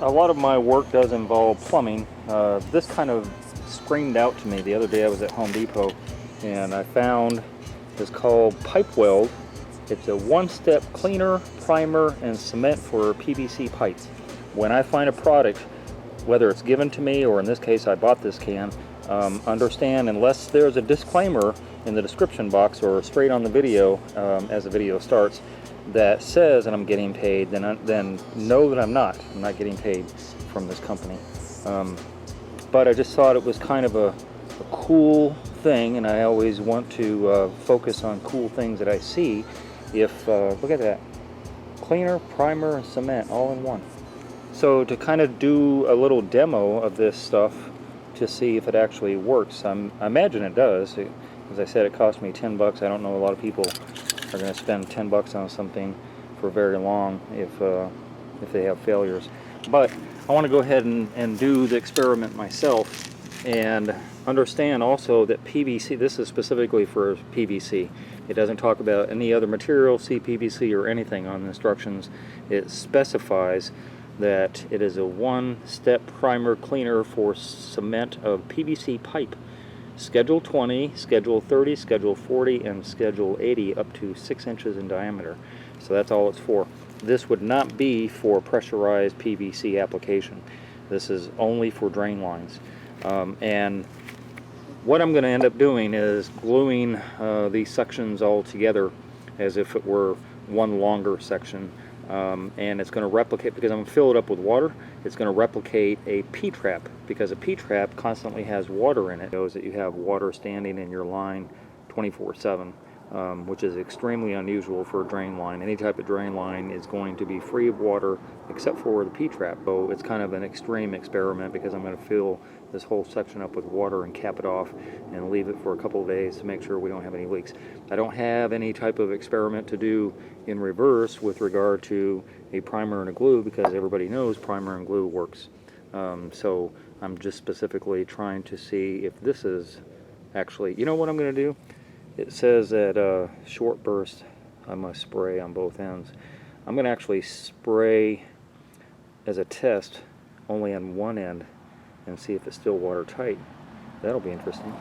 A lot of my work does involve plumbing. This kind of screamed out to me the other day. I was at Home Depot and I found this called pipe weld. It's a one-step cleaner, primer, and cement for PVC pipes. When I find a product, whether it's given to me or in this case I bought this can, understand unless there's a disclaimer in the description box or straight on the video as the video starts that says that I'm getting paid, then know that I'm not getting paid from this company. But I just thought it was kind of a cool thing, and I always want to focus on cool things that I see. Look at that, cleaner, primer, and cement all in one. So to kind of do a little demo of this stuff to see if it actually works, I imagine it does. As I said, it cost me 10 bucks. I don't know a lot of people are going to spend 10 bucks on something for very long if they have failures. But I want to go ahead and do the experiment myself and understand also that PVC, this is specifically for PVC. It doesn't talk about any other material, CPVC or anything on the instructions. It specifies that it is a one-step primer cleaner for cement of PVC pipe. Schedule 20, Schedule 30, Schedule 40, and Schedule 80 up to 6 inches in diameter. So that's all it's for. This would not be for pressurized PVC application. This is only for drain lines. And what I'm going to end up doing is gluing these sections all together as if it were one longer section. And it's going to replicate, because I'm going to fill it up with water, it's going to replicate a P-trap, because a P-trap constantly has water in it. It knows that you have water standing in your line 24/7, which is extremely unusual for a drain line. Any type of drain line is going to be free of water except for the P-trap. So it's kind of an extreme experiment, because I'm going to fill this whole section up with water and cap it off and leave it for a couple of days to make sure we don't have any leaks. I don't have any type of experiment to do in reverse with regard to a primer and a glue, because everybody knows primer and glue works. So I'm just specifically trying to see if this is actually, you know what I'm going to do? It says that short burst I must spray on both ends. I'm going to actually spray as a test only on one end and see if it's still watertight. That'll be interesting.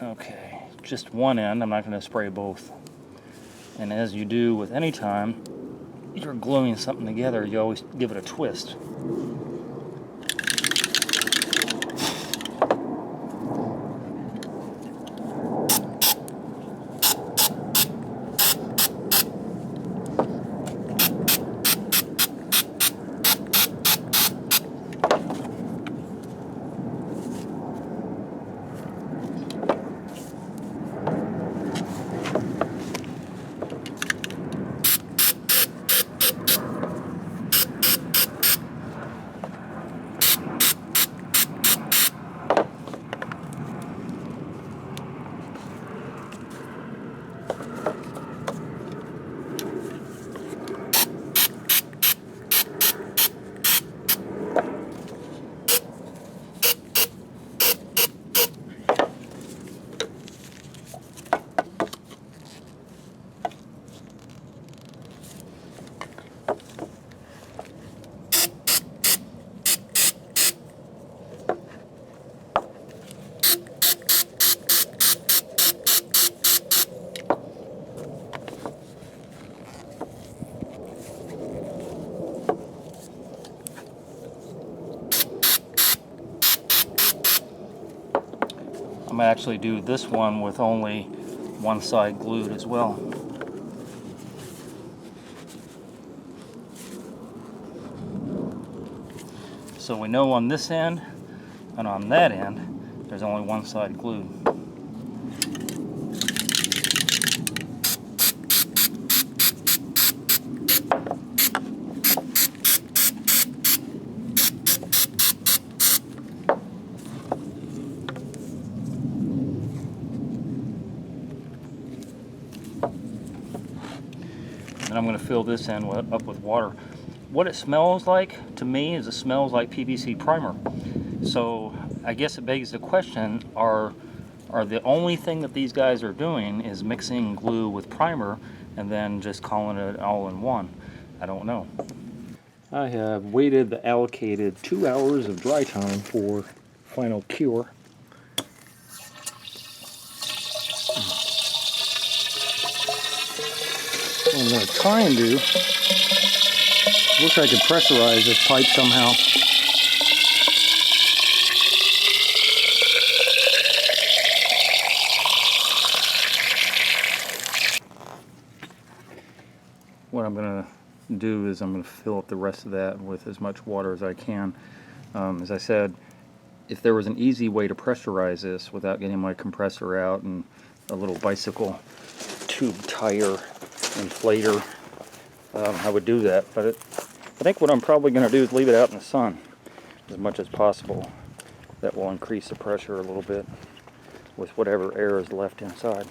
Okay, just one end. I'm not going to spray both. And as you do with any time you're gluing something together, you always give it a twist. I'm going to actually do this one with only one side glued as well. So we know on this end and on that end there's only one side glued. And I'm going to fill this end up with water. What it smells like to me is it smells like PVC primer. So I guess it begs the question, are or the only thing that these guys are doing is mixing glue with primer and then just calling it all in one. I don't know. I have waited the allocated 2 hours of dry time for final cure. What I'm going to try and do, wish I could pressurize this pipe somehow. What I'm going to do is I'm going to fill up the rest of that with as much water as I can. As I said, if there was an easy way to pressurize this without getting my compressor out and a little bicycle tube tire inflator, I would do that. But I think what I'm probably going to do is leave it out in the sun as much as possible. That will increase the pressure a little bit with whatever air is left inside.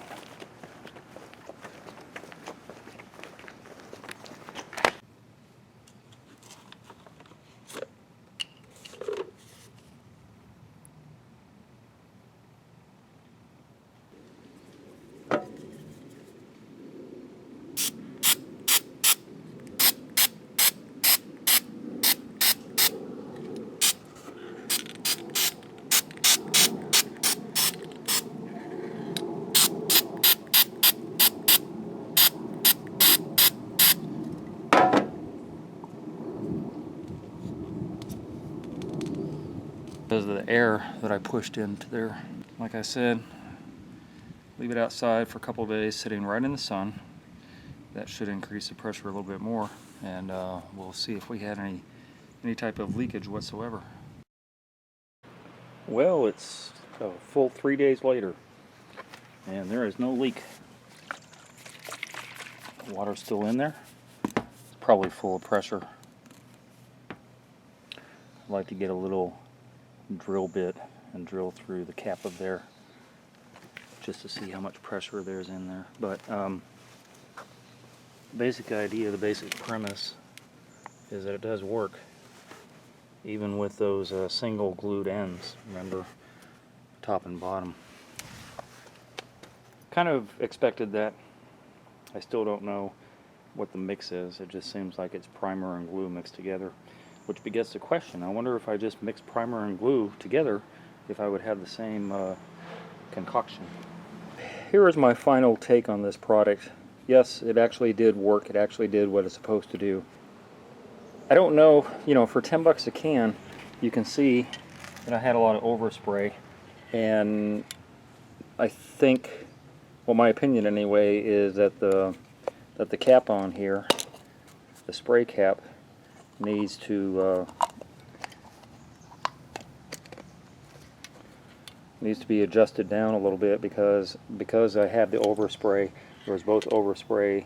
Because of the air that I pushed into there. Like I said, leave it outside for a couple of days sitting right in the sun. That should increase the pressure a little bit more, and we'll see if we had any type of leakage whatsoever. Well, it's a full 3 days later, and there is no leak. The water's still in there. It's probably full of pressure. I'd like to get a little drill bit and drill through the cap of there just to see how much pressure there's in there. But basic idea, the basic premise is that it does work even with those single glued ends, remember, top and bottom. Kind of expected that. I still don't know what the mix is. It just seems like it's primer and glue mixed together, which begets the question, I wonder if I just mix primer and glue together, if I would have the same concoction. Here is my final take on this product. Yes, it actually did work. It actually did what it's supposed to do. I don't know, you know, for 10 bucks a can, you can see that I had a lot of overspray, and I think, well, my opinion anyway, is that the cap on here, the spray cap, needs to be adjusted down a little bit because I have the overspray. There was both overspray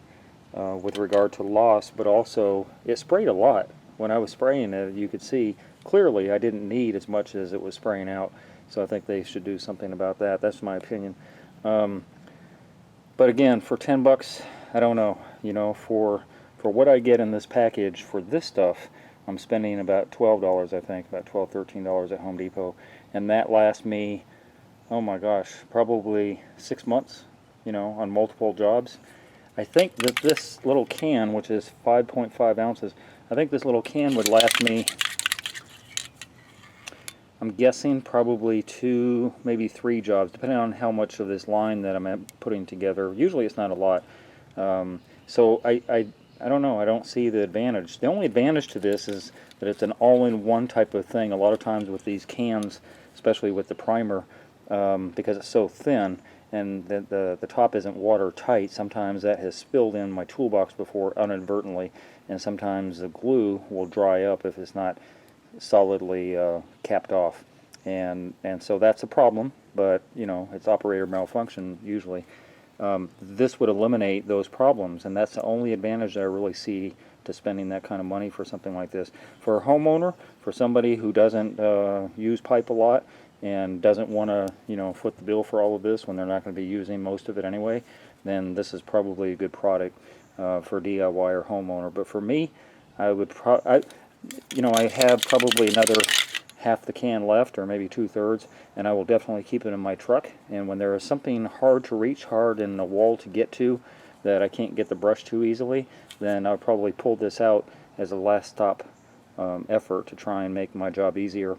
with regard to loss, but also it sprayed a lot. When I was spraying it, you could see clearly I didn't need as much as it was spraying out. So I think they should do something about that. That's my opinion. But again, for 10 bucks, I don't know. You know, for what I get in this package for this stuff, I'm spending about $12, I think, about $12, $13 at Home Depot, and that lasts me, oh my gosh, probably 6 months, you know, on multiple jobs. I think that this little can, which is 5.5 ounces, I think this little can would last me, I'm guessing, probably 2, maybe 3 jobs, depending on how much of this line that I'm putting together. Usually it's not a lot. So I don't know, I don't see the advantage. The only advantage to this is that it's an all-in-one type of thing. A lot of times with these cans, especially with the primer, because it's so thin and the top isn't watertight, sometimes that has spilled in my toolbox before inadvertently, and sometimes the glue will dry up if it's not solidly capped off. And so that's a problem, but you know, it's operator malfunction usually. This would eliminate those problems, and that's the only advantage that I really see to spending that kind of money for something like this. For a homeowner, for somebody who doesn't use pipe a lot and doesn't want to, you know, foot the bill for all of this when they're not going to be using most of it anyway, then this is probably a good product for DIY or homeowner. But for me, I would you know, I have probably another half the can left, or maybe 2/3, and I will definitely keep it in my truck. And when there is something hard to reach, hard in the wall to get to, that I can't get the brush to easily, then I'll probably pull this out as a last stop effort to try and make my job easier.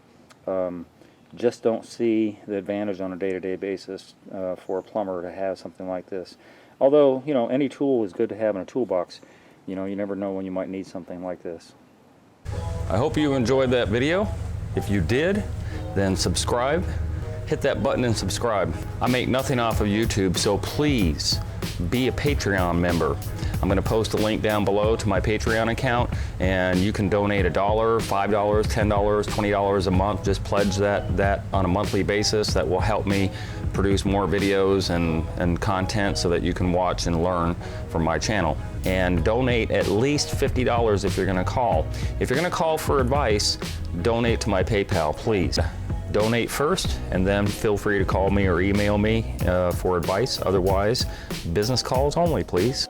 Just don't see the advantage on a day-to-day basis for a plumber to have something like this. Although, you know, any tool is good to have in a toolbox. You know, you never know when you might need something like this. I hope you enjoyed that video. If you did, then subscribe. Hit that button and subscribe. I make nothing off of YouTube, so please be a Patreon member. I'm going to post a link down below to my Patreon account, and you can donate $1, $5, $10, $20 a month. Just pledge that on a monthly basis. That will help me produce more videos and content so that you can watch and learn from my channel. And donate at least $50 if you're going to call. If you're going to call for advice, donate to my PayPal, please. Donate first, and then feel free to call me or email me for advice. Otherwise, business calls only, please.